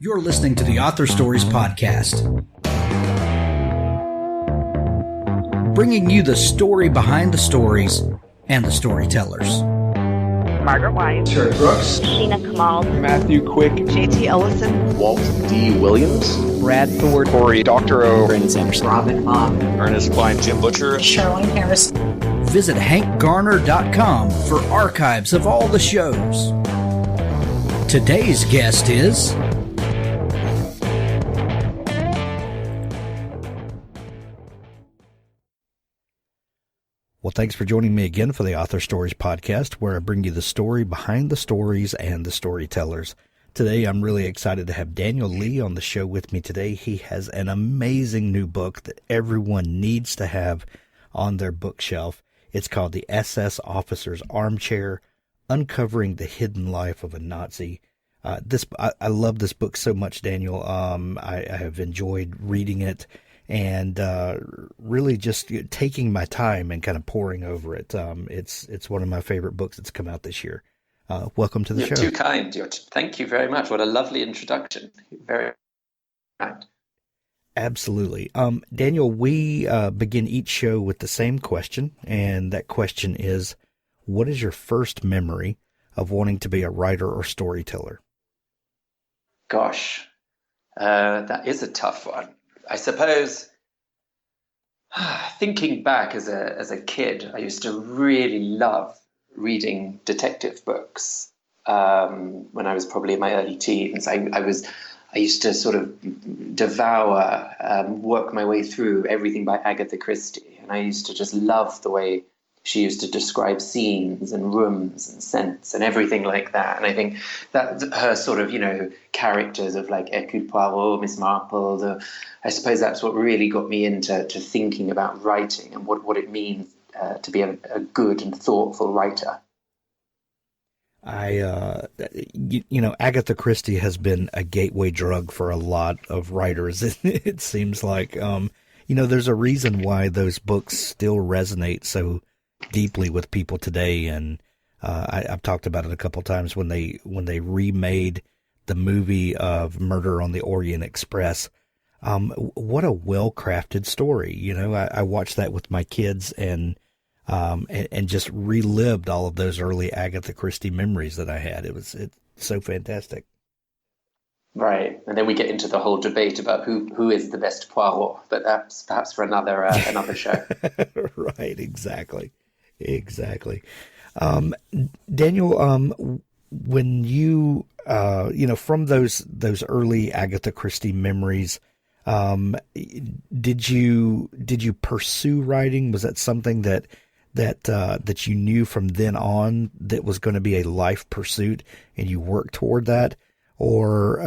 You're listening to the Author Stories Podcast, bringing you the story behind the stories and the storytellers. Margaret White, Terry Brooks, Sheena Kamal, Matthew Quick, J.T. Ellison, Walt D. Williams, Brad Thor, Corey Dr. O, Brandon Sanderson, Robin Mott, Ernest Klein, Jim Butcher, Charlene Harris. Visit hankgarner.com for archives of all the shows. Today's guest is Well, thanks for joining me again for the Author Stories Podcast, where I bring you the story behind the stories and the storytellers. Today, I'm really excited to have Daniel Lee on the show with me today. He has an amazing new book that everyone needs to have on their bookshelf. It's called the Ss Officers Armchair, Uncovering the Hidden Life of a Nazi. I love this book so much, Daniel. I have enjoyed reading it and really just taking my time and kind of poring over it. It's one of my favorite books that's come out this year. Welcome to the show. You're too kind. Thank you very much. What a lovely introduction. Very kind. Absolutely. Daniel, we begin each show with the same question, and that question is, what is your first memory of wanting to be a writer or storyteller? Gosh, that is a tough one. I suppose, thinking back as a kid, I used to really love reading detective books. When I was probably in my early teens, I used to sort of devour, work my way through everything by Agatha Christie, and I used to just love the way she used to describe scenes and rooms and scents and everything like that. And I think that her sort of, characters of like Hercule Poirot, Miss Marple, I suppose that's what really got me into thinking about writing and what it means to be a good and thoughtful writer. Agatha Christie has been a gateway drug for a lot of writers. It seems like, there's a reason why those books still resonate so deeply with people today. And I've talked about it a couple times when they remade the movie of Murder on the Orient Express. What a well-crafted story. I watched that with my kids and just relived all of those early Agatha Christie memories that I had. It's so fantastic. Right. And then we get into the whole debate about who is the best Poirot, but that's perhaps for another show. Right. Exactly. Daniel, when you, from those early Agatha Christie memories, did you pursue writing? Was that something that you knew from then on that was going to be a life pursuit and you worked toward that? Or,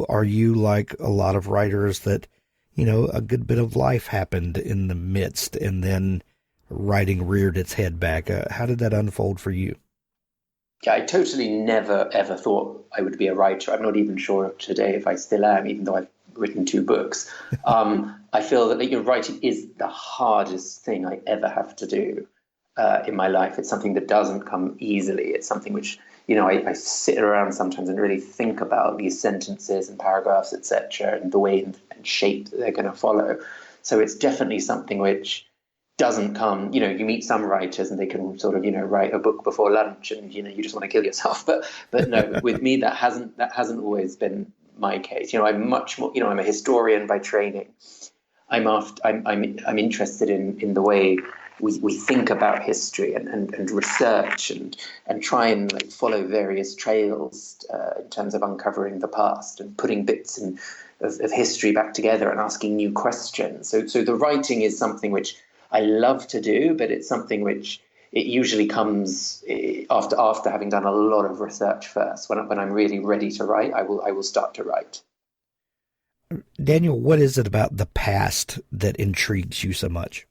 are you like a lot of writers that, a good bit of life happened in the midst and then writing reared its head back? How did that unfold for you? Yeah, I totally never, ever thought I would be a writer. I'm not even sure today if I still am, even though I've written 2 books. I feel that writing is the hardest thing I ever have to do in my life. It's something that doesn't come easily. It's something which, I sit around sometimes and really think about these sentences and paragraphs, etc., and the way and shape that they're going to follow. So it's definitely something which doesn't come, you meet some writers and they can sort of, write a book before lunch and, you just want to kill yourself. But no, with me, that hasn't always been my case. I'm much more, I'm a historian by training. I'm interested in the way we think about history and research and try and follow various trails in terms of uncovering the past and putting bits of history back together and asking new questions. So the writing is something which I love to do, but it's something which it usually comes after having done a lot of research first. When I'm really ready to write, I will start to write. Daniel, what is it about the past that intrigues you so much?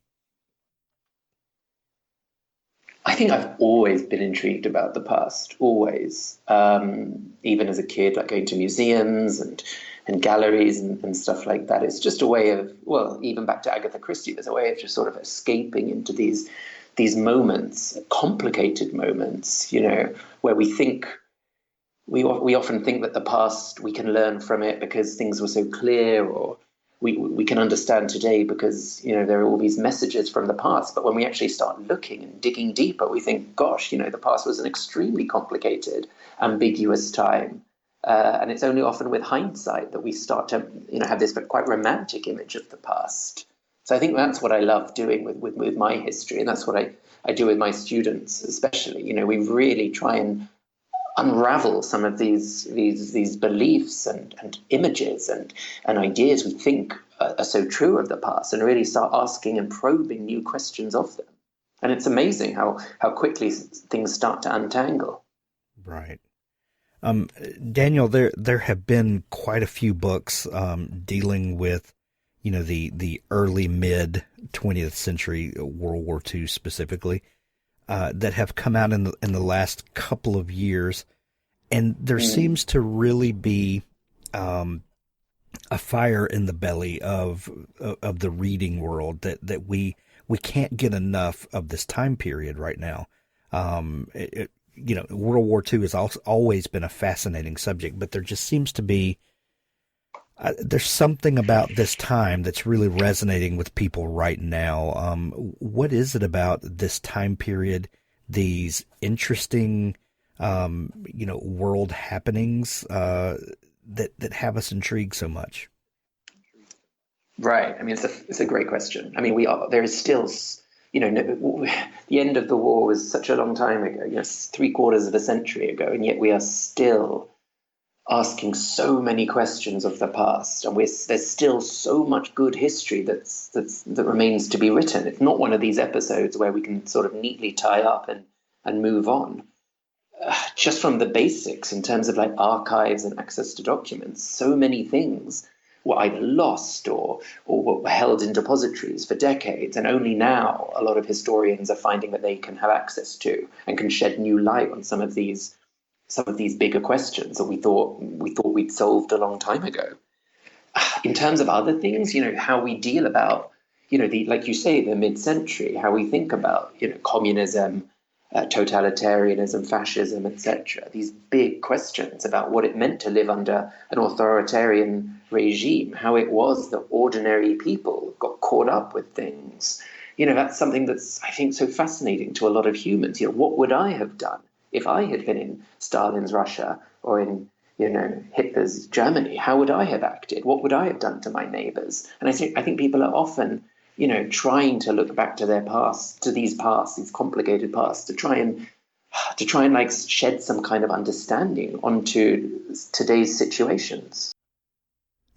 I think I've always been intrigued about the past, always. Even as a kid, like going to museums and galleries and stuff like that. It's just a way of, even back to Agatha Christie, there's a way of just sort of escaping into these moments, complicated moments, where we think we often think that the past, we can learn from it because things were so clear, or we can understand today because, there are all these messages from the past. But when we actually start looking and digging deeper, we think, gosh, the past was an extremely complicated, ambiguous time. And it's only often with hindsight that we start to, have this quite romantic image of the past. So I think that's what I love doing with my history. And that's what I do with my students, especially. We really try and unravel some of these beliefs and images and ideas we think are so true of the past, and really start asking and probing new questions of them. And it's amazing how quickly things start to untangle. Right. Daniel, there have been quite a few books dealing with, the early mid 20th century, World War II specifically, that have come out in the last couple of years, and there seems to really be a fire in the belly of the reading world that we can't get enough of this time period right now. World War II has always been a fascinating subject, but there just seems to be there's something about this time that's really resonating with people right now. What is it about this time period, these interesting, world happenings that have us intrigued so much? Right. I mean, it's a great question. I mean, there is still, the end of the war was such a long time ago, 3/4 of a century ago, and yet we are still asking so many questions of the past, and there's still so much good history that remains to be written. It's not one of these episodes where we can sort of neatly tie up and move on. Just from the basics in terms of like archives and access to documents, so many things were either lost or were held in depositories for decades, and only now a lot of historians are finding that they can have access to and can shed new light on some of these bigger questions that we thought we'd solved a long time ago. In terms of other things, how we deal about, like you say, the mid-century, how we think about, communism, totalitarianism, fascism, etc. These big questions about what it meant to live under an authoritarian regime, how it was that ordinary people got caught up with things. That's something that's, I think, so fascinating to a lot of humans. What would I have done if I had been in Stalin's Russia or in, Hitler's Germany? How would I have acted? What would I have done to my neighbors? And I think people are often, trying to look back to their past, to these complicated pasts, to try and like shed some kind of understanding onto today's situations.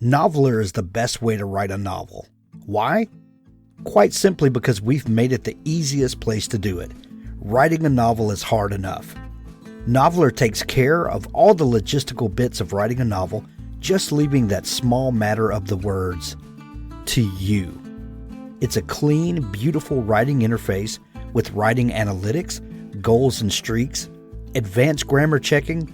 Noveler is the best way to write a novel. Why? Quite simply because we've made it the easiest place to do it. Writing a novel is hard enough. Noveler takes care of all the logistical bits of writing a novel, just leaving that small matter of the words to you. It's a clean, beautiful writing interface with writing analytics, goals and streaks, advanced grammar checking,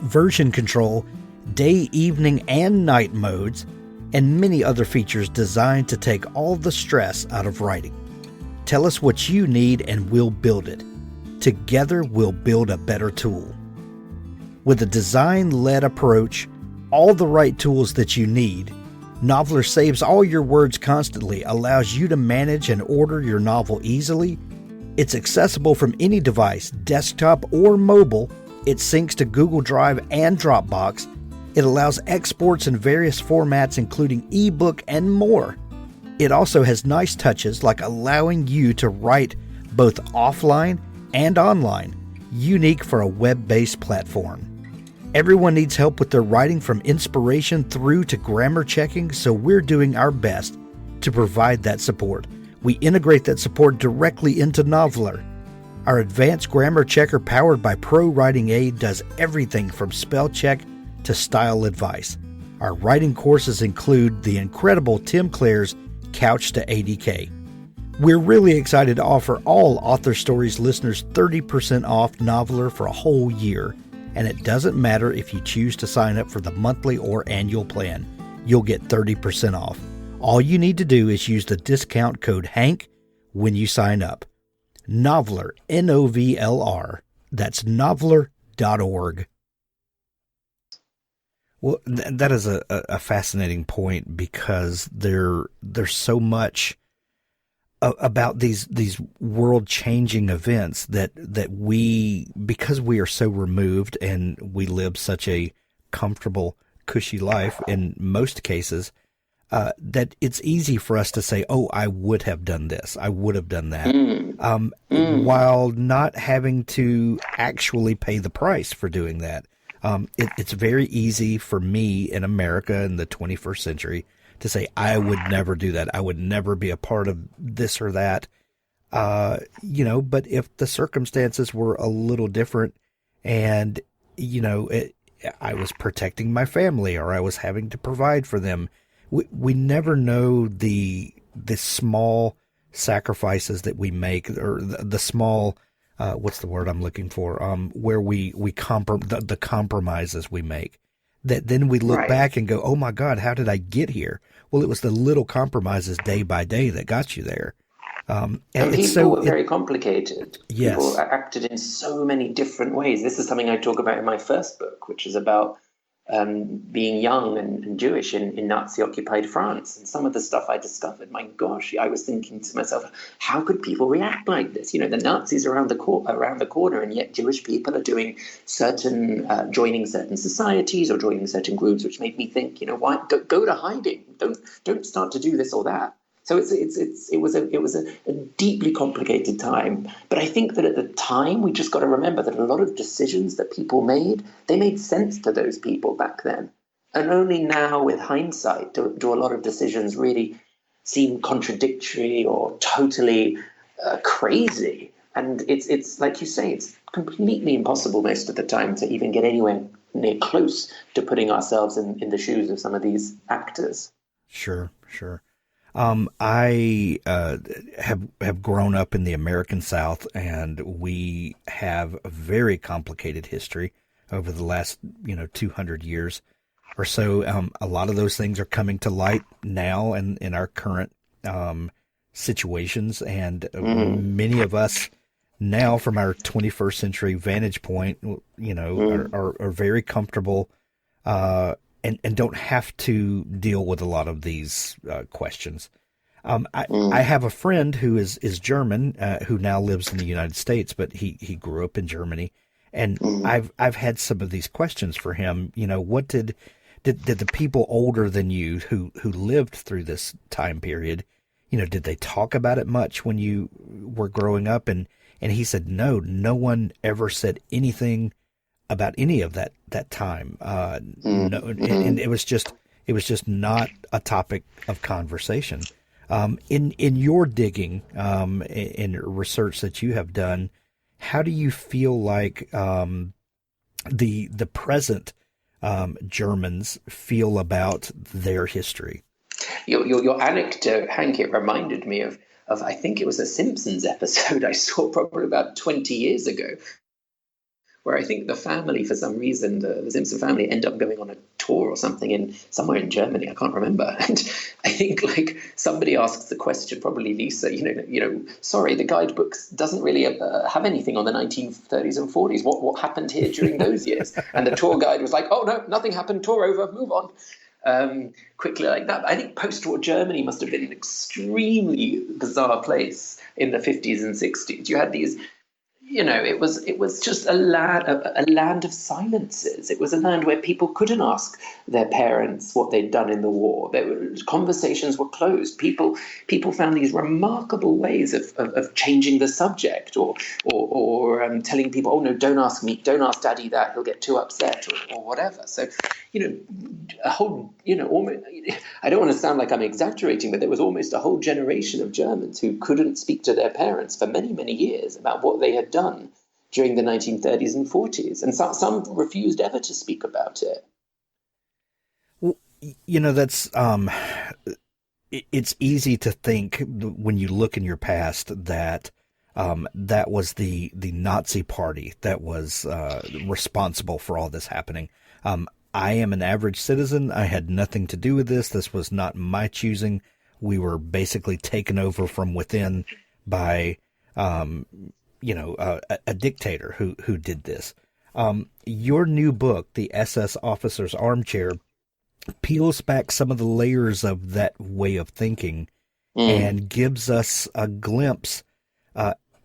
version control, day, evening, and night modes, and many other features designed to take all the stress out of writing. Tell us what you need and we'll build it. Together, we'll build a better tool. With a design-led approach, all the right tools that you need, Noveler saves all your words constantly, allows you to manage and order your novel easily. It's accessible from any device, desktop or mobile. It syncs to Google Drive and Dropbox. It allows exports in various formats, including ebook and more. It also has nice touches like allowing you to write both offline and online, unique for a web-based platform. Everyone needs help with their writing, from inspiration through to grammar checking, so we're doing our best to provide that support. We integrate that support directly into Noveler. Our advanced grammar checker powered by Pro Writing Aid does everything from spell check to style advice. Our writing courses include the incredible Tim Clare's Couch to ADK. We're really excited to offer all Author Stories listeners 30% off Noveler for a whole year. And it doesn't matter if you choose to sign up for the monthly or annual plan. You'll get 30% off. All you need to do is use the discount code HANK when you sign up. Noveler, Novlr. That's noveler.org. Well, that is a fascinating point, because there's so much about these world changing events that we, because we are so removed and we live such a comfortable, cushy life in most cases, that it's easy for us to say, oh, I would have done this, I would have done that, while not having to actually pay the price for doing that. It's very easy for me in America in the 21st century to say, I would never do that. I would never be a part of this or that. But if the circumstances were a little different and, I was protecting my family or I was having to provide for them, we never know the small sacrifices that we make, or the small, what's the word I'm looking for? Where the compromises we make, that then we look back and go, oh my God, how did I get here? Well, it was the little compromises day by day that got you there. And people were very complicated. Yes. People acted in so many different ways. This is something I talk about in my first book, which is about being young and Jewish in Nazi-occupied France. And some of the stuff I discovered, my gosh, I was thinking to myself, how could people react like this? The Nazis are around the corner, and yet Jewish people are doing joining certain societies or joining certain groups, which made me think, why go to hiding? Don't start to do this or that. So it was a deeply complicated time. But I think that at the time, we just got to remember that a lot of decisions that people made, they made sense to those people back then. And only now, with hindsight, do a lot of decisions really seem contradictory or totally crazy. And it's like you say, it's completely impossible most of the time to even get anywhere near close to putting ourselves in the shoes of some of these actors. Sure. I have grown up in the American South, and we have a very complicated history over the last 200 years or so. A lot of those things are coming to light now and in our current situations, and many of us now, from our 21st century vantage point, are very comfortable and don't have to deal with a lot of these questions. I have a friend who is German, who now lives in the United States, but he grew up in Germany, and I've had some of these questions for him. What did the people older than you who lived through this time period, did they talk about it much when you were growing up? And he said, no one ever said anything about any of that time. No, and it was just not a topic of conversation. In your digging, in research that you have done, how do you feel like the present Germans feel about their history? Your anecdote, Hank, it reminded me of I think it was a Simpsons episode I saw probably about 20 years ago, where I think the family, for some reason, the Simpson family, end up going on a tour or something somewhere in Germany. I can't remember. And I think somebody asks the question, probably Lisa, sorry, the guidebook doesn't really have anything on the 1930s and 40s. What happened here during those years? And the tour guide was like, oh no, nothing happened. Tour over. Move on. Quickly like that. I think post-war Germany must have been an extremely bizarre place in the 50s and 60s. You had these. It was just a land of silences. It was a land where people couldn't ask their parents what they'd done in the war. Conversations were closed. People found these remarkable ways of changing the subject, or telling people, oh no, don't ask me, don't ask Daddy that, he'll get too upset, or whatever. So, a whole, almost, I don't want to sound like I'm exaggerating, but there was almost a whole generation of Germans who couldn't speak to their parents for many, many years about what they had done during the 1930s and 40s. And some refused ever to speak about it. Well, that's, it's easy to think when you look in your past that that was the Nazi party that was responsible for all this happening. I am an average citizen. I had nothing to do with this. This was not my choosing. We were basically taken over from within by, a dictator who did this. Your new book, the SS Officers Armchair, peels back some of the layers of that way of thinking and gives us a glimpse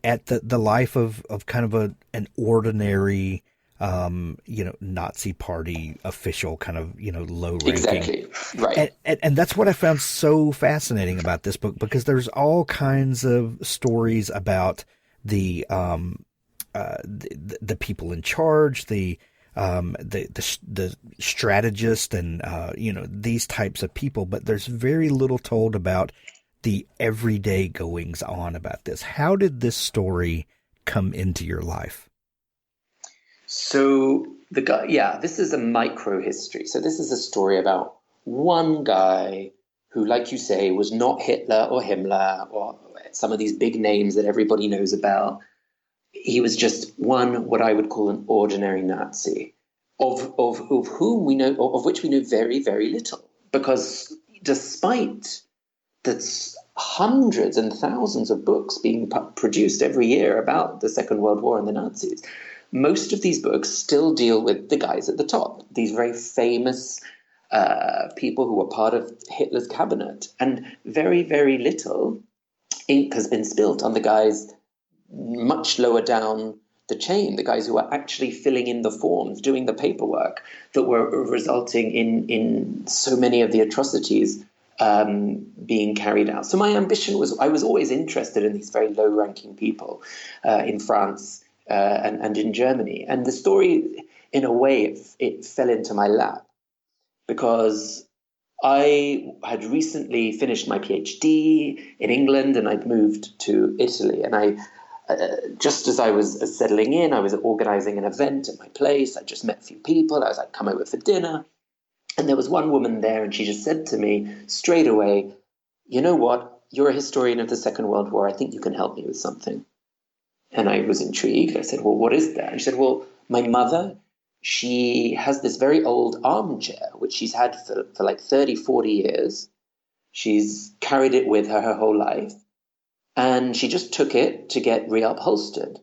at the life of kind of an ordinary, Nazi party official, kind of, low ranking. Exactly. Right. And that's what I found so fascinating about this book, because there's all kinds of stories about the people in charge, the strategist, and these types of people, but there's very little told about the everyday goings on about this. How did this story come into your life? So this is a micro history. So this is a story about one guy who, like you say, was not Hitler or Himmler or some of these big names that everybody knows about. He was just what I would call an ordinary Nazi, of whom we know, of which we know very, very little, because despite the hundreds and thousands of books being produced every year about the Second World War and the Nazis, most of these books still deal with the guys at the top, these very famous people who were part of Hitler's cabinet, and very, very little ink has been spilt on the guys much lower down the chain, the guys who were actually filling in the forms, doing the paperwork that were resulting in so many of the atrocities being carried out. So my ambition was, I was always interested in these very low-ranking people in France and in Germany. And the story, in a way, it fell into my lap, because I had recently finished my PhD in England and I'd moved to Italy. And I, just as I was settling in, I was organizing an event at my place. I just met a few people. I was like, come over for dinner. And there was one woman there, and she just said to me straight away, you know what? You're a historian of the Second World War. I think you can help me with something. And I was intrigued. I said, well, what is that? And she said, well, my mother, she has this very old armchair, which she's had for like 30, 40 years. She's carried it with her whole life. And she just took it to get reupholstered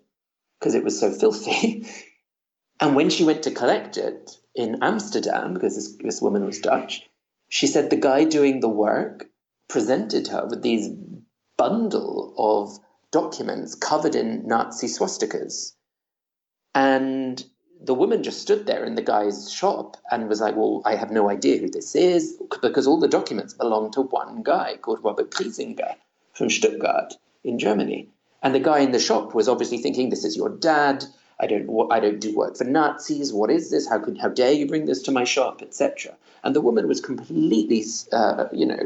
because it was so filthy. And when she went to collect it in Amsterdam, because this woman was Dutch, she said the guy doing the work presented her with these bundle of documents covered in Nazi swastikas. And the woman just stood there in the guy's shop and was like, well, I have no idea who this is, because all the documents belong to one guy called Robert Griesinger from Stuttgart in Germany. And the guy in the shop was obviously thinking, this is your dad. I don't do work for Nazis. What is this? How dare you bring this to my shop, etc. And the woman was completely,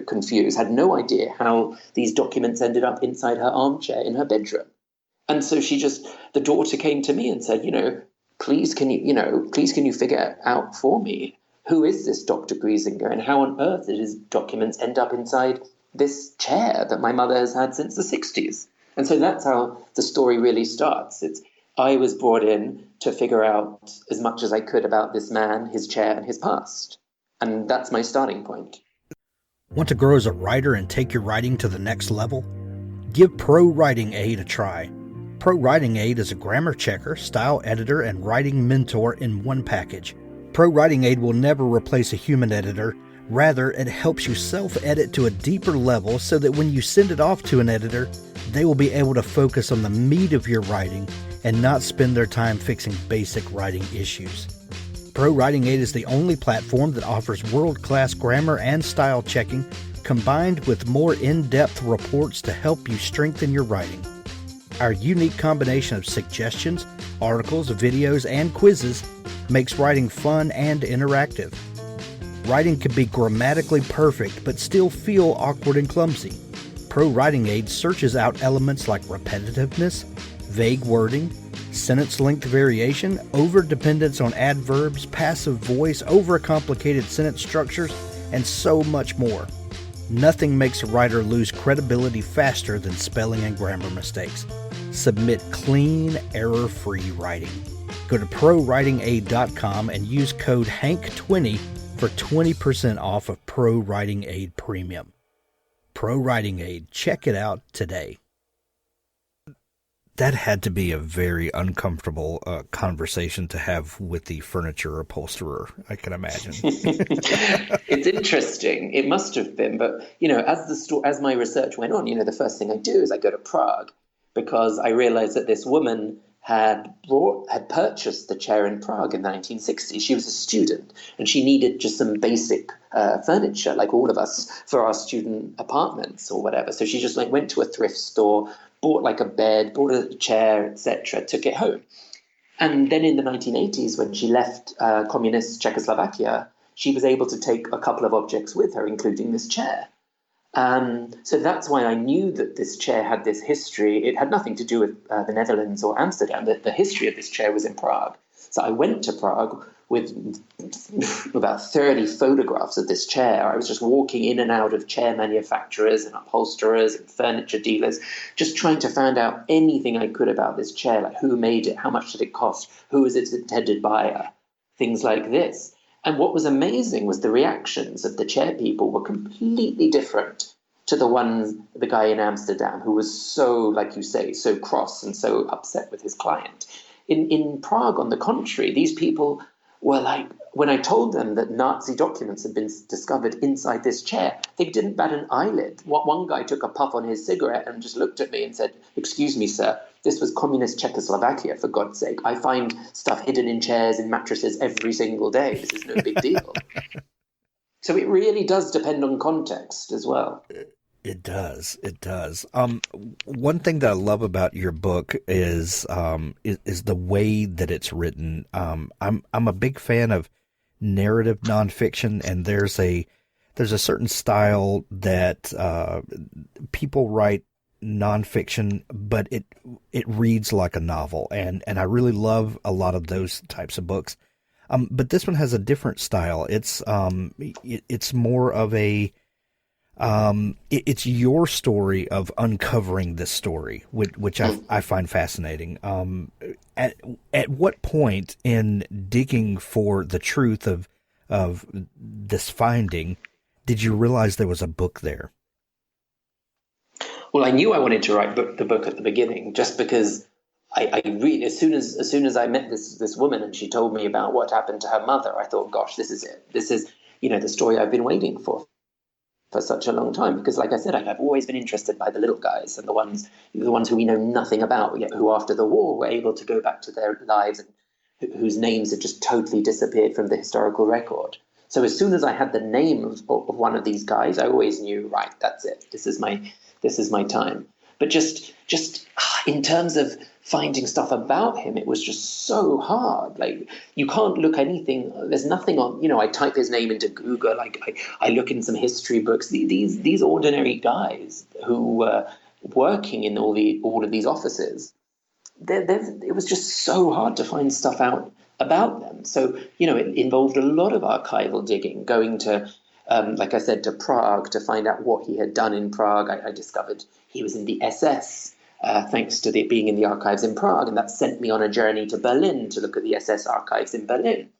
confused, had no idea how these documents ended up inside her armchair in her bedroom. And so the daughter came to me and said, please can you figure out for me, who is this Dr. Griesinger and how on earth did his documents end up inside this chair that my mother has had since the 60s? And so that's how the story really starts. I was brought in to figure out as much as I could about this man, his chair, and his past. And that's my starting point. Want to grow as a writer and take your writing to the next level? Give Pro Writing Aid a try. Pro Writing Aid is a grammar checker, style editor, and writing mentor in one package. Pro Writing Aid will never replace a human editor. Rather, it helps you self-edit to a deeper level so that when you send it off to an editor, they will be able to focus on the meat of your writing and not spend their time fixing basic writing issues. Pro Writing Aid is the only platform that offers world-class grammar and style checking, combined with more in-depth reports to help you strengthen your writing. Our unique combination of suggestions, articles, videos, and quizzes makes writing fun and interactive. Writing can be grammatically perfect but still feel awkward and clumsy. Pro Writing Aid searches out elements like repetitiveness, vague wording, sentence length variation, overdependence on adverbs, passive voice, overcomplicated sentence structures, and so much more. Nothing makes a writer lose credibility faster than spelling and grammar mistakes. Submit clean, error-free writing. Go to ProWritingAid.com and use code HANK20 for 20% off of Pro Writing Aid Premium. Pro Writing Aid. Check it out today. That had to be a very uncomfortable conversation to have with the furniture upholsterer, I can imagine. It's interesting. It must have been, but as my research went on, the first thing I do is I go to Prague because I realized that this woman had purchased the chair in Prague in the 1960s. She was a student and she needed just some basic furniture, like all of us, for our student apartments or whatever. So she just went to a thrift store, bought like a bed, bought a chair, etc., took it home. And then in the 1980s, when she left communist Czechoslovakia, she was able to take a couple of objects with her, including this chair. So that's why I knew that this chair had this history. It had nothing to do with the Netherlands or Amsterdam. The history of this chair was in Prague. So I went to Prague with about 30 photographs of this chair. I was just walking in and out of chair manufacturers and upholsterers and furniture dealers, just trying to find out anything I could about this chair, like who made it, how much did it cost, who was its intended buyer, things like this. And what was amazing was the reactions of the chair people were completely different to the guy in Amsterdam, who was so, like you say, so cross and so upset with his client. In Prague, on the contrary, these people were like, when I told them that Nazi documents had been discovered inside this chair, they didn't bat an eyelid. One guy took a puff on his cigarette and just looked at me and said, "Excuse me, sir, this was communist Czechoslovakia, for God's sake. I find stuff hidden in chairs and mattresses every single day. This is no big deal." So it really does depend on context as well. It does. It does. One thing that I love about your book is the way that it's written. I'm a big fan of narrative nonfiction, and there's a certain style that people write nonfiction, but it reads like a novel, and I really love a lot of those types of books. But this one has a different style. It's more of a it's your story of uncovering this story, which I find fascinating. At what point in digging for the truth of this finding did you realize there was a book there? Well, I knew I wanted to write the book at the beginning, just because I really, as soon as I met this woman and she told me about what happened to her mother, I thought, gosh, this is it. This is, the story I've been waiting for such a long time. Because, like I said, I've always been interested by the little guys and the ones who we know nothing about, yet who after the war were able to go back to their lives and whose names have just totally disappeared from the historical record. So as soon as I had the name of one of these guys, I always knew, right, that's it. This is my time. But just in terms of finding stuff about him, it was just so hard. Like, you can't look anything. There's nothing on. I type his name into Google. I look in some history books. These ordinary guys who were working in all of these offices, it was just so hard to find stuff out about them. So it involved a lot of archival digging, going to. Like I said, to Prague to find out what he had done in Prague. I discovered he was in the SS, thanks to being in the archives in Prague, and that sent me on a journey to Berlin to look at the SS archives in Berlin,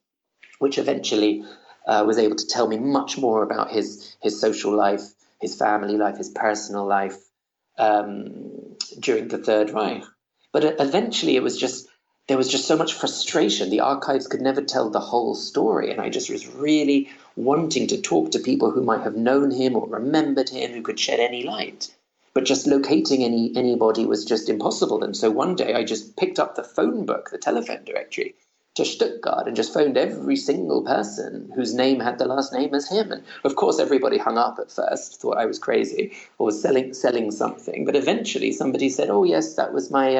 which eventually was able to tell me much more about his social life, his family life, his personal life during the Third Reich. But eventually there was just so much frustration. The archives could never tell the whole story, and I just was really wanting to talk to people who might have known him or remembered him, who could shed any light. But just locating anybody was just impossible. And so one day I just picked up the phone book, the telephone directory, to Stuttgart and just phoned every single person whose name had the last name as him. And of course, everybody hung up at first, thought I was crazy or was selling something. But eventually somebody said, "Oh, yes, that was my...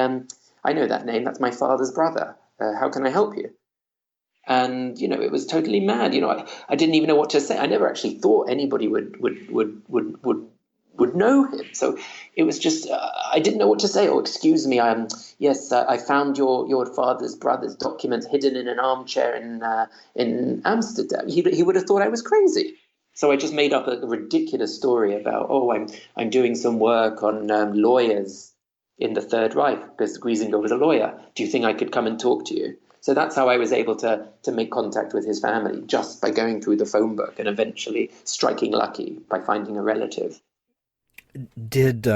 I know that name. That's my father's brother. How can I help you?" And it was totally mad. I didn't even know what to say. I never actually thought anybody would know him. So it was just I didn't know what to say. "Oh, excuse me. Yes, I found your father's brother's documents hidden in an armchair in Amsterdam." He would have thought I was crazy. So I just made up a ridiculous story about, I'm doing some work on lawyers in the Third Reich, because Griesinger was a lawyer. "Do you think I could come and talk to you?" So that's how I was able to make contact with his family, just by going through the phone book and eventually striking lucky by finding a relative. Did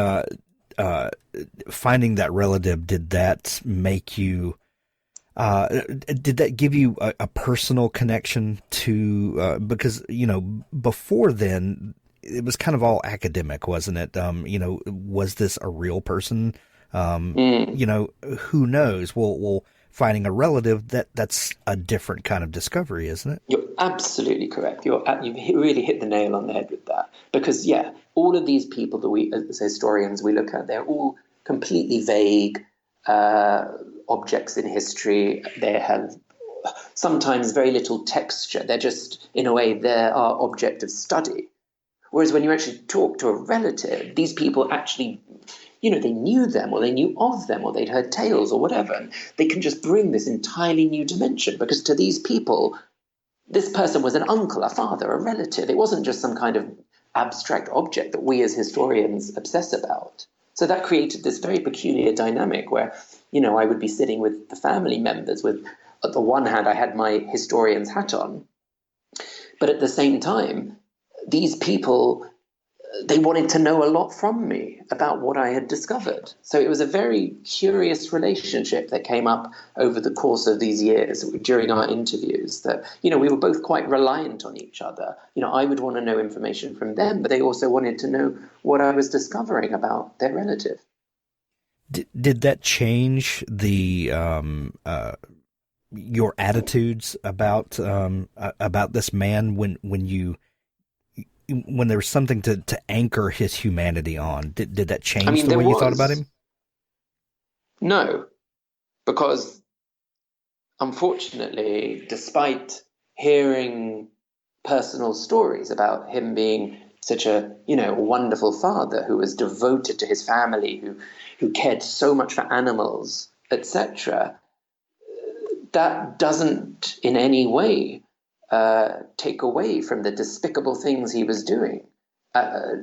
finding that relative, did that make you, did that give you a personal connection to, because, before then it was kind of all academic, wasn't it? Was this a real person? Who knows? Well, finding a relative, that's a different kind of discovery, isn't it? You're absolutely correct. You've really hit the nail on the head with that. Because, all of these people that we, as historians, we look at, they're all completely vague objects in history. They have sometimes very little texture. They're just, in a way, they're our object of study. Whereas when you actually talk to a relative, these people actually, they knew them, or they knew of them, or they'd heard tales or whatever. And they can just bring this entirely new dimension, because to these people, this person was an uncle, a father, a relative. It wasn't just some kind of abstract object that we as historians obsess about. So that created this very peculiar dynamic where, I would be sitting with the family members with, at the one hand, I had my historian's hat on, but at the same time, these people, they wanted to know a lot from me about what I had discovered. So it was a very curious relationship that came up over the course of these years during our interviews, that, we were both quite reliant on each other. I would want to know information from them, but they also wanted to know what I was discovering about their relative. Did that change the your attitudes about this man when there was something to anchor his humanity on? Did that change the way you thought about him? No, because unfortunately, despite hearing personal stories about him being such a wonderful father who was devoted to his family, who cared so much for animals, etc., that doesn't in any way take away from the despicable things he was doing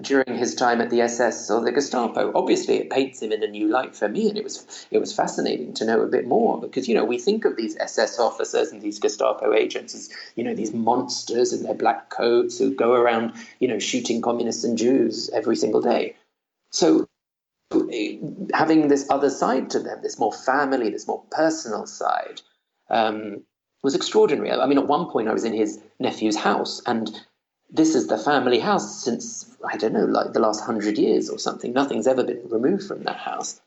during his time at the SS or the Gestapo. Obviously, it paints him in a new light for me, and it was fascinating to know a bit more, because we think of these SS officers and these Gestapo agents as these monsters in their black coats who go around shooting communists and Jews every single day. So having this other side to them, this more family, this more personal side, was extraordinary. I mean, at one point I was in his nephew's house, and this is the family house since, I don't know, like the last 100 years or something. Nothing's ever been removed from that house.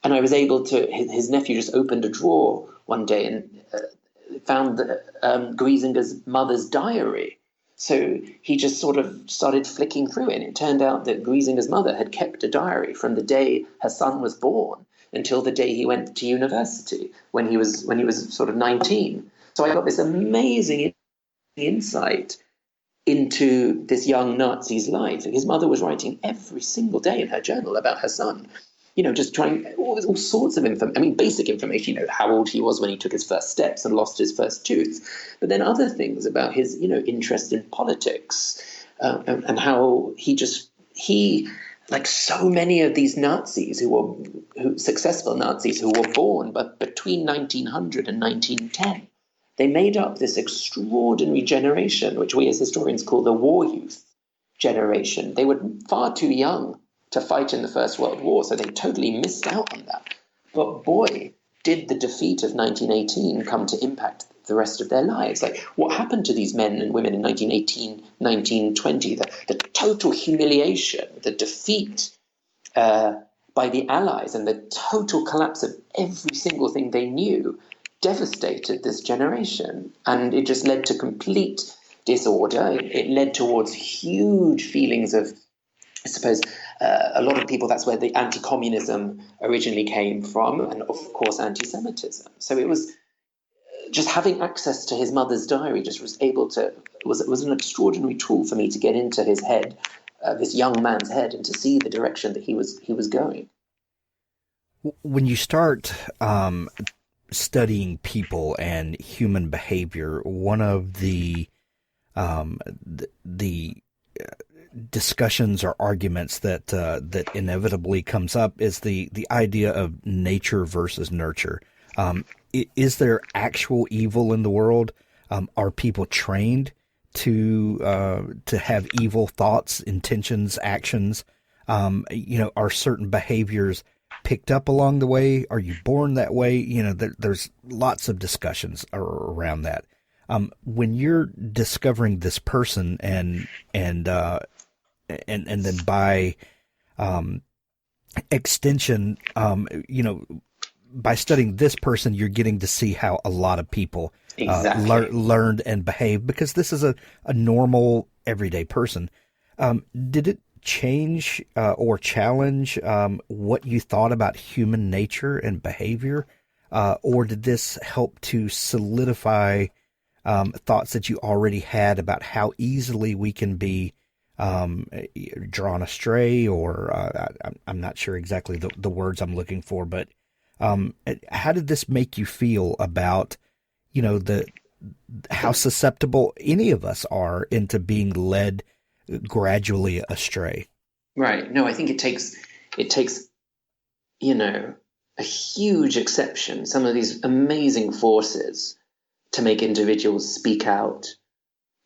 And I was able to, his nephew just opened a drawer one day and found Griesinger's mother's diary. So he just sort of started flicking through it, and it turned out that Griesinger's mother had kept a diary from the day her son was born until the day he went to university, when he was sort of 19. So I got this amazing insight into this young Nazi's life. His mother was writing every single day in her journal about her son, just trying all sorts of information. I mean, basic information, how old he was when he took his first steps and lost his first tooth. But then other things about his, interest in politics, and how he, like so many of these Nazis successful Nazis who were born but between 1900 and 1910, they made up this extraordinary generation, which we as historians call the war youth generation. They were far too young to fight in the First World War, so they totally missed out on that. But boy, did the defeat of 1918 come to impact the rest of their lives. Like, what happened to these men and women in 1918, 1920? The total humiliation, the defeat by the Allies, and the total collapse of every single thing they knew devastated this generation. And it just led to complete disorder. It led towards huge feelings of, I suppose, a lot of people, that's where the anti-communism originally came from, and of course anti-Semitism. So it was just having access to his mother's diary was an extraordinary tool for me to get into his head, this young man's head, and to see the direction that he was going. When you start studying people and human behavior, one of the discussions or arguments that inevitably comes up is the idea of nature versus nurture. Is there actual evil in the world? Are people trained to have evil thoughts, intentions, actions? Are certain behaviors picked up along the way? Are you born that way? There's lots of discussions around that. When you're discovering this person and then by extension, by studying this person, you're getting to see how a lot of people learned and behaved, because this is a normal, everyday person. Did it change or challenge what you thought about human nature and behavior? Or did this help to solidify thoughts that you already had about how easily we can be drawn astray, or I'm not sure exactly the words I'm looking for, but how did this make you feel about, how susceptible any of us are into being led gradually astray? Right. No, I think it takes, a huge exception, some of these amazing forces to make individuals speak out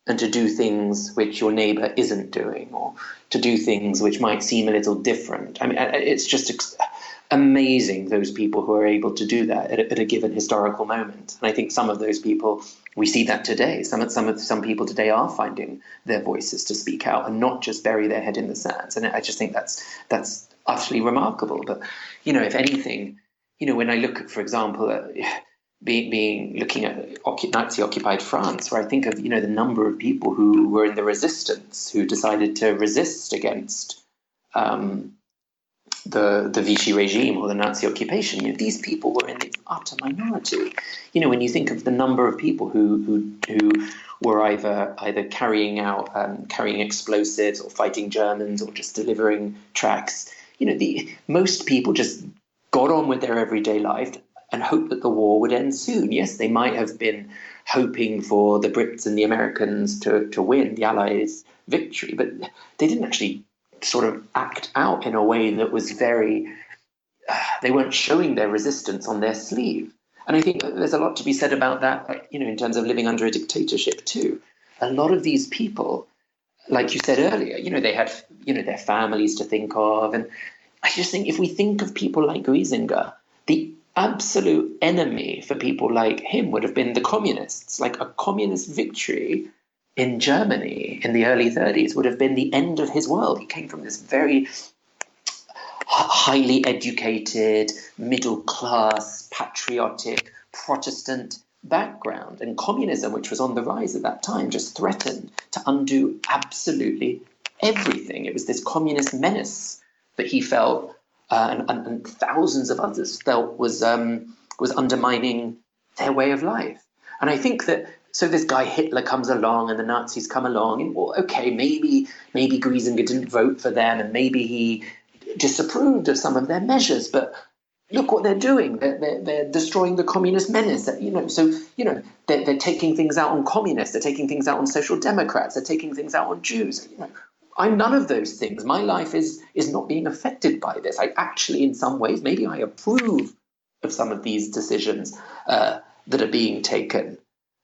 and to do things which your neighbor isn't doing, or to do things which might seem a little different. I mean, it's just amazing, those people who are able to do that at a given historical moment. And I think some of those people, we see that today. Some people today are finding their voices to speak out and not just bury their head in the sands. And I just think that's utterly remarkable. But, if anything, when I look at, for example, looking at Nazi-occupied France, where I think of, the number of people who were in the resistance, who decided to resist against the Vichy regime or the Nazi occupation, these people were in the utter minority. When you think of the number of people who were either carrying explosives or fighting Germans or just delivering tracts, most people just got on with their everyday life and hoped that the war would end soon. Yes, they might have been hoping for the Brits and the Americans to win, the Allies' victory, but they didn't actually sort of act out in a way that was very, they weren't showing their resistance on their sleeve. And I think there's a lot to be said about that, in terms of living under a dictatorship too. A lot of these people, like you said earlier, they had, their families to think of. And I just think if we think of people like Griesinger, the absolute enemy for people like him would have been the communists. Like a communist victory in Germany in the early 30s would have been the end of his world. He came from this very highly educated, middle-class, patriotic, Protestant background. And communism, which was on the rise at that time, just threatened to undo absolutely everything. It was this communist menace that he felt, and thousands of others felt was undermining their way of life. And I think that, so this guy Hitler comes along and the Nazis come along, and well, okay, maybe Griesinger didn't vote for them and maybe he disapproved of some of their measures, but look what they're doing. They're destroying the communist menace. They're taking things out on communists. They're taking things out on social democrats. They're taking things out on Jews. I'm none of those things. My life is not being affected by this. I actually, in some ways, maybe I approve of some of these decisions that are being taken.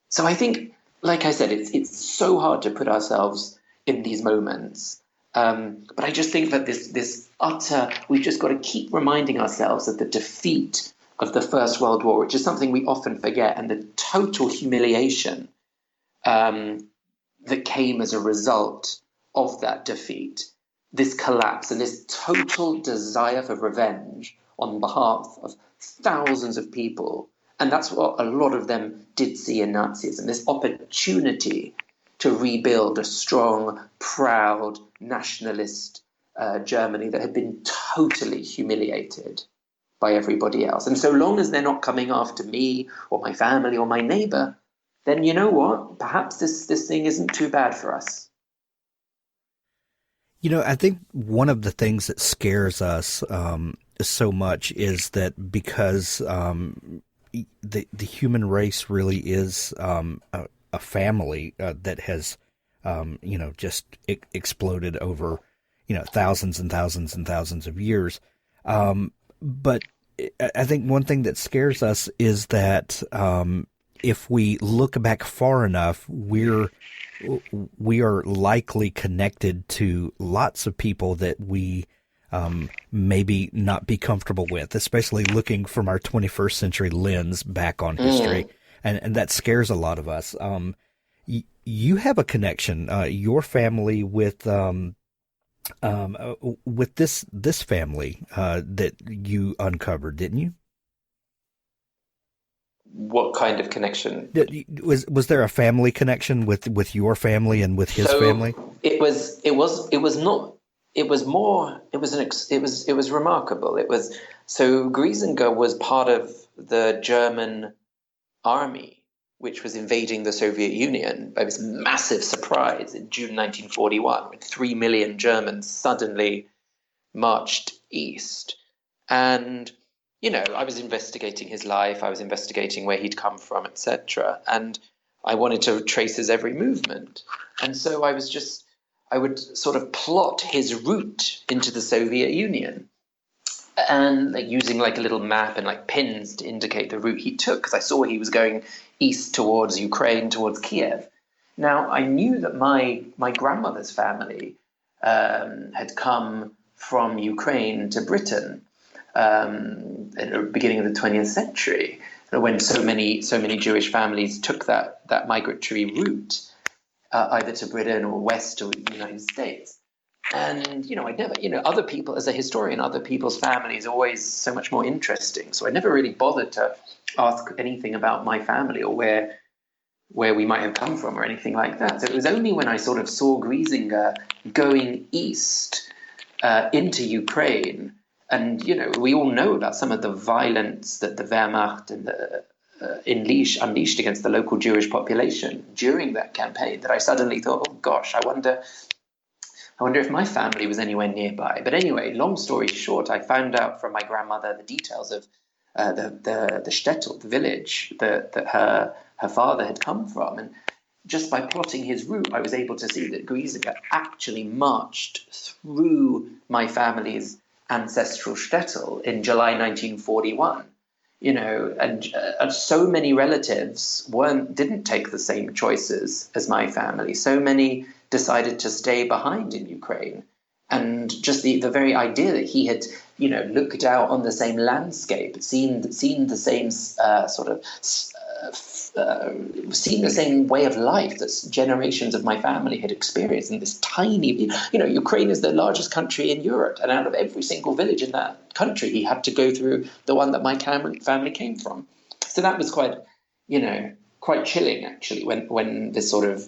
So I think, like I said, it's so hard to put ourselves in these moments. But I just think that this utter, we've just got to keep reminding ourselves of the defeat of the First World War, which is something we often forget, and the total humiliation that came as a result of that defeat, this collapse and this total desire for revenge on behalf of thousands of people. And that's what a lot of them did see in Nazism, this opportunity to rebuild a strong, proud, nationalist Germany that had been totally humiliated by everybody else. And so long as they're not coming after me or my family or my neighbor, then you know what? Perhaps this thing isn't too bad for us. I think one of the things that scares us so much is that because the human race really is a family that has just exploded over thousands and thousands and thousands of years. But I think one thing that scares us is that if we look back far enough, we are likely connected to lots of people that we maybe not be comfortable with, especially looking from our 21st century lens back on history. And that scares a lot of us. You have a connection, your family with this family, that you uncovered, didn't you? What kind of connection? Was there a family connection with your family and with his family? It was remarkable. So Griesinger was part of the German army, which was invading the Soviet Union by this massive surprise in June 1941, when 3 million Germans suddenly marched east. And I was investigating his life. I was investigating where he'd come from, etc. And I wanted to trace his every movement. And so I would sort of plot his route into the Soviet Union, and using a little map and pins to indicate the route he took, because I saw he was going east towards Ukraine, towards Kiev. Now, I knew that my grandmother's family had come from Ukraine to Britain at the beginning of the 20th century, when so many Jewish families took that migratory route, either to Britain or west to the United States. And, I'd never, other people, as a historian, other people's families are always so much more interesting. So I never really bothered to ask anything about my family or where we might have come from or anything like that. So it was only when I sort of saw Griesinger going east into Ukraine, and, we all know about some of the violence that the Wehrmacht and unleashed against the local Jewish population during that campaign, that I suddenly thought, oh gosh, I wonder if my family was anywhere nearby. But anyway, long story short, I found out from my grandmother the details of the shtetl, the village that her father had come from. And just by plotting his route, I was able to see that Griesinger actually marched through my family's ancestral shtetl in July 1941. And so many relatives didn't take the same choices as my family. So many decided to stay behind in Ukraine. And just the very idea that he had, looked out on the same landscape, seen the same seen the same way of life that generations of my family had experienced in this tiny, Ukraine is the largest country in Europe, and out of every single village in that country, he had to go through the one that my family came from. So that was quite chilling, actually, when this sort of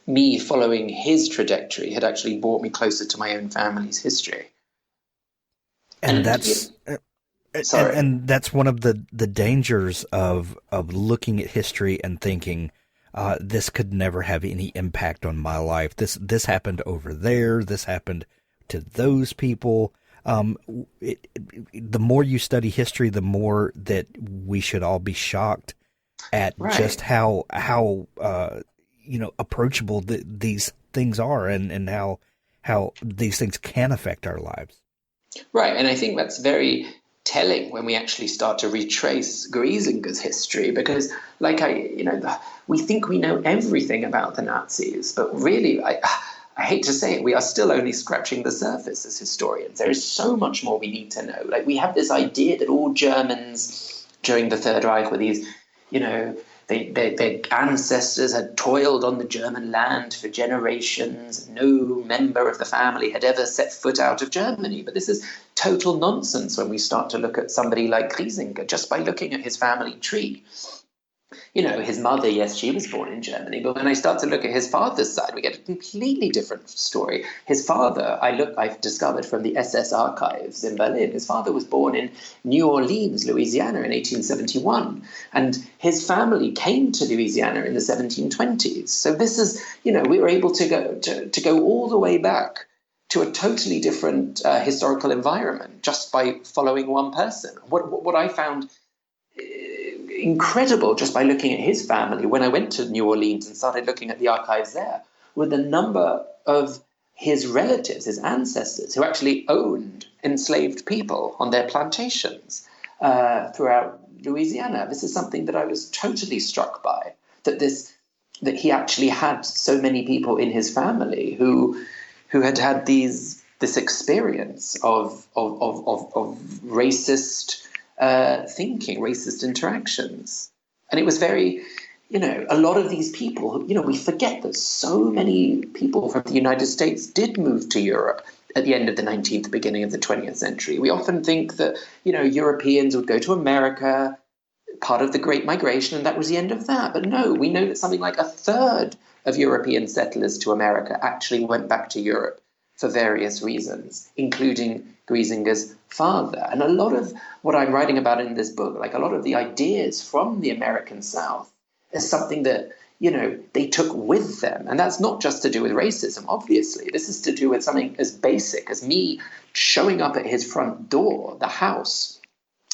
me following his trajectory had actually brought me closer to my own family's history. And that's and that's one of the dangers of looking at history and thinking, this could never have any impact on my life. This happened over there. This happened to those people. The more you study history, the more that we should all be shocked at just how approachable these things are, and how these things can affect our lives. Right, and I think that's very telling when we actually start to retrace Griesinger's history, because, we think we know everything about the Nazis, but really, I hate to say it, we are still only scratching the surface as historians. There is so much more we need to know. We have this idea that all Germans during the Third Reich were these, their ancestors had toiled on the German land for generations. No member of the family had ever set foot out of Germany. But this is total nonsense when we start to look at somebody like Griesinger, just by looking at his family tree. His mother, yes, she was born in Germany, but when I start to look at his father's side, we get a completely different story. His father, I've discovered from the SS archives in Berlin, his father was born in New Orleans, Louisiana in 1871, and his family came to Louisiana in the 1720s. So this is, we were able to go all the way back to a totally different historical environment just by following one person. What I found incredible just by looking at his family when I went to New Orleans and started looking at the archives there were the number of his relatives, his ancestors, who actually owned enslaved people on their plantations throughout Louisiana. This is something that I was totally struck by, that he actually had so many people in his family who had these this experience of racist thinking, racist interactions. And it was very, a lot of these people, we forget that so many people from the United States did move to Europe at the end of the 19th, beginning of the 20th century. We often think that, Europeans would go to America, part of the Great Migration, and that was the end of that. But no, we know that something like a third of European settlers to America actually went back to Europe for various reasons, including Griesinger's father. And a lot of what I'm writing about in this book, like a lot of the ideas from the American South, is something that, they took with them. And that's not just to do with racism, obviously. This is to do with something as basic as me showing up at his front door, the house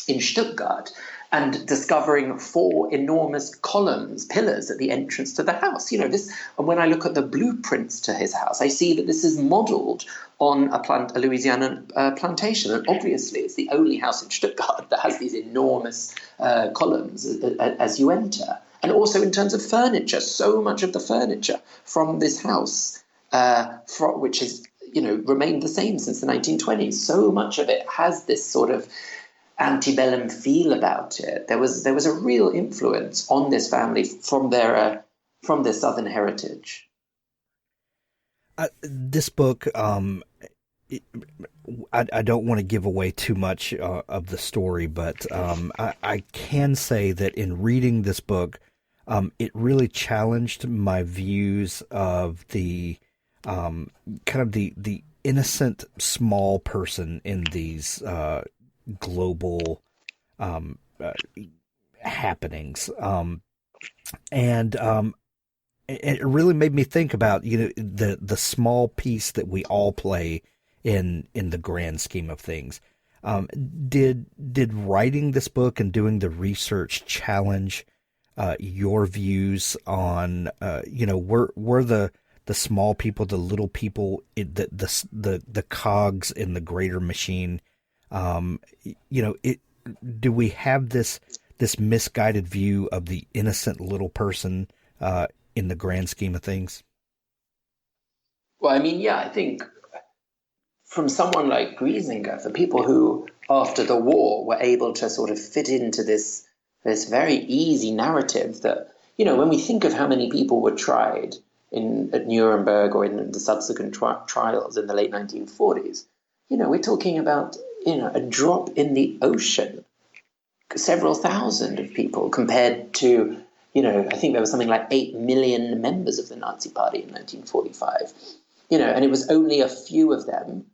in Stuttgart, and discovering 4 enormous pillars at the entrance to the house. And when I look at the blueprints to his house, I see that this is modeled on a Louisiana plantation. And obviously, it's the only house in Stuttgart that has these enormous columns as you enter. And also in terms of furniture, so much of the furniture from this house, which has remained the same since the 1920s, so much of it has this sort of antebellum feel about it. There was a real influence on this family from their Southern heritage. This book, I don't want to give away too much of the story, but I can say that in reading this book, it really challenged my views of the kind of the innocent small person in these global happenings, and it really made me think about the small piece that we all play in the grand scheme of things. Did writing this book and doing the research challenge your views on were the small people, the little people, the cogs in the greater machine? Do we have this misguided view of the innocent little person in the grand scheme of things? Well, I think from someone like Griesinger, for people who, after the war, were able to sort of fit into this very easy narrative that, when we think of how many people were tried at Nuremberg or in the subsequent trials in the late 1940s, we're talking about, a drop in the ocean, several thousand of people compared to, I think there was something like 8 million members of the Nazi Party in 1945, and it was only a few of them,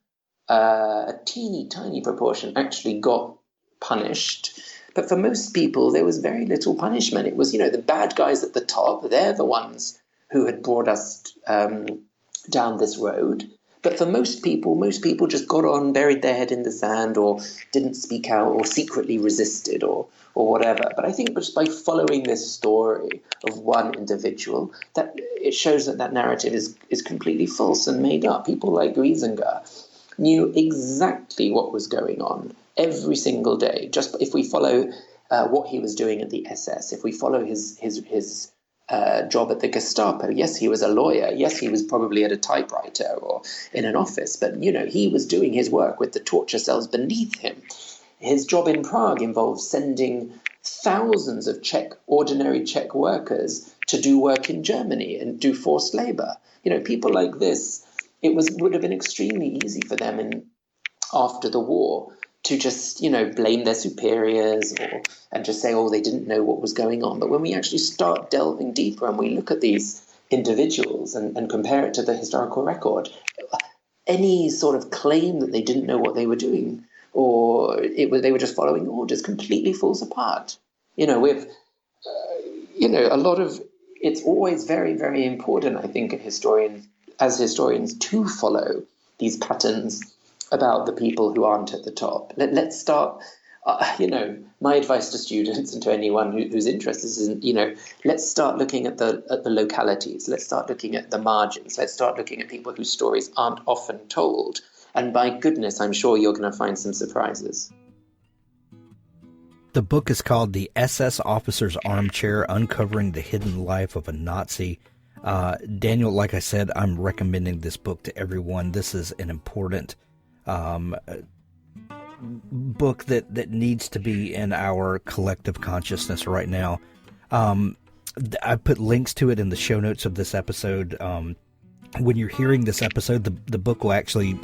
a teeny tiny proportion actually got punished. But for most people, there was very little punishment. It was, the bad guys at the top, they're the ones who had brought us down this road. But for most people just got on, buried their head in the sand, or didn't speak out, or secretly resisted, or whatever. But I think just by following this story of one individual, that it shows that narrative is completely false and made up. People like Griesinger knew exactly what was going on every single day. Just if we follow what he was doing at the SS, if we follow his job at the Gestapo, yes, he was a lawyer. Yes, he was probably at a typewriter or in an office, but he was doing his work with the torture cells beneath him. His job in Prague involved sending thousands of ordinary Czech workers to do work in Germany and do forced labor. People like this, would have been extremely easy for them after the war to just, blame their superiors and just say, they didn't know what was going on. But when we actually start delving deeper and we look at these individuals and compare it to the historical record, any sort of claim that they didn't know what they were doing or they were just following orders completely falls apart. With, a lot of, it's always very, very important, I think, as historians to follow these patterns about the people who aren't at the top. Let's start, my advice to students and to anyone who's interested is, let's start looking at the localities. Let's start looking at the margins. Let's start looking at people whose stories aren't often told. And by goodness, I'm sure you're going to find some surprises. The book is called The Ss Officers Armchair, Uncovering the Hidden Life of a Nazi. Daniel, like I said, I'm recommending this book to everyone. This is an important book that needs to be in our collective consciousness right now. I put links to it in the show notes of this episode. When you're hearing this episode, the book will actually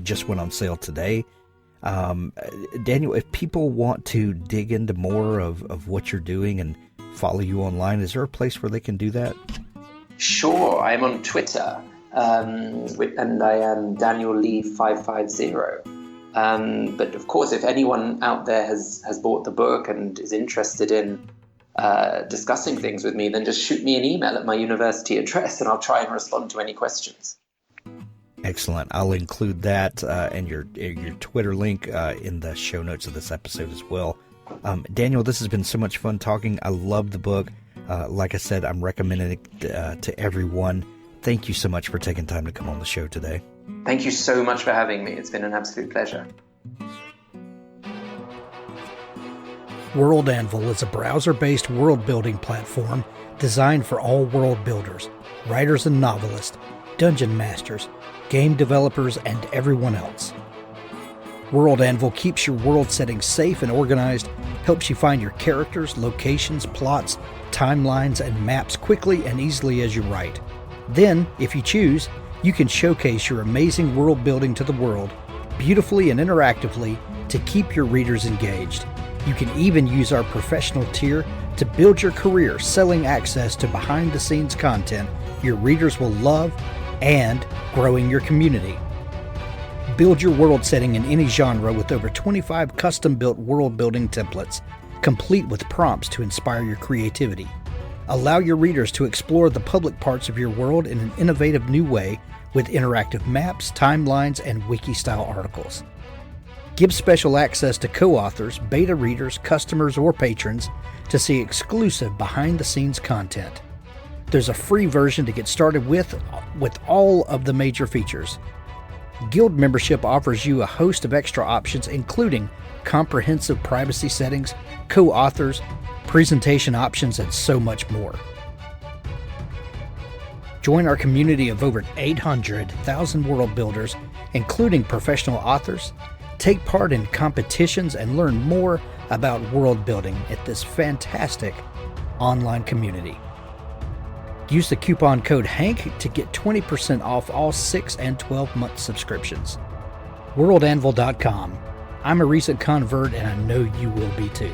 just went on sale today. Daniel, if people want to dig into more of what you're doing and follow you online, is there a place where they can do that? Sure, I'm on Twitter, and I am Daniel Lee 550. But of course, if anyone out there has bought the book and is interested in discussing things with me, then just shoot me an email at my university address, and I'll try and respond to any questions. Excellent. I'll include that and your Twitter link in the show notes of this episode as well. Daniel, this has been so much fun talking. I love the book. Like I said, I'm recommending it to everyone. Thank you so much for taking time to come on the show today. Thank you so much for having me. It's been an absolute pleasure. World Anvil is a browser-based world-building platform designed for all world builders, writers and novelists, dungeon masters, game developers, and everyone else. World Anvil keeps your world setting safe and organized, helps you find your characters, locations, plots, timelines, and maps quickly and easily as you write. Then, if you choose, you can showcase your amazing world building to the world, beautifully and interactively, to keep your readers engaged. You can even use our professional tier to build your career selling access to behind-the-scenes content your readers will love and growing your community. Build your world setting in any genre with over 25 custom-built world-building templates, complete with prompts to inspire your creativity. Allow your readers to explore the public parts of your world in an innovative new way with interactive maps, timelines, and wiki-style articles. Give special access to co-authors, beta readers, customers, or patrons to see exclusive behind-the-scenes content. There's a free version to get started with all of the major features. Guild membership offers you a host of extra options, including comprehensive privacy settings, co-authors, presentation options, and so much more. Join our community of over 800,000 world builders, including professional authors. Take part in competitions and learn more about world building at this fantastic online community. Use the coupon code HANK to get 20% off all 6 and 12-month subscriptions. WorldAnvil.com. I'm a recent convert, and I know you will be too.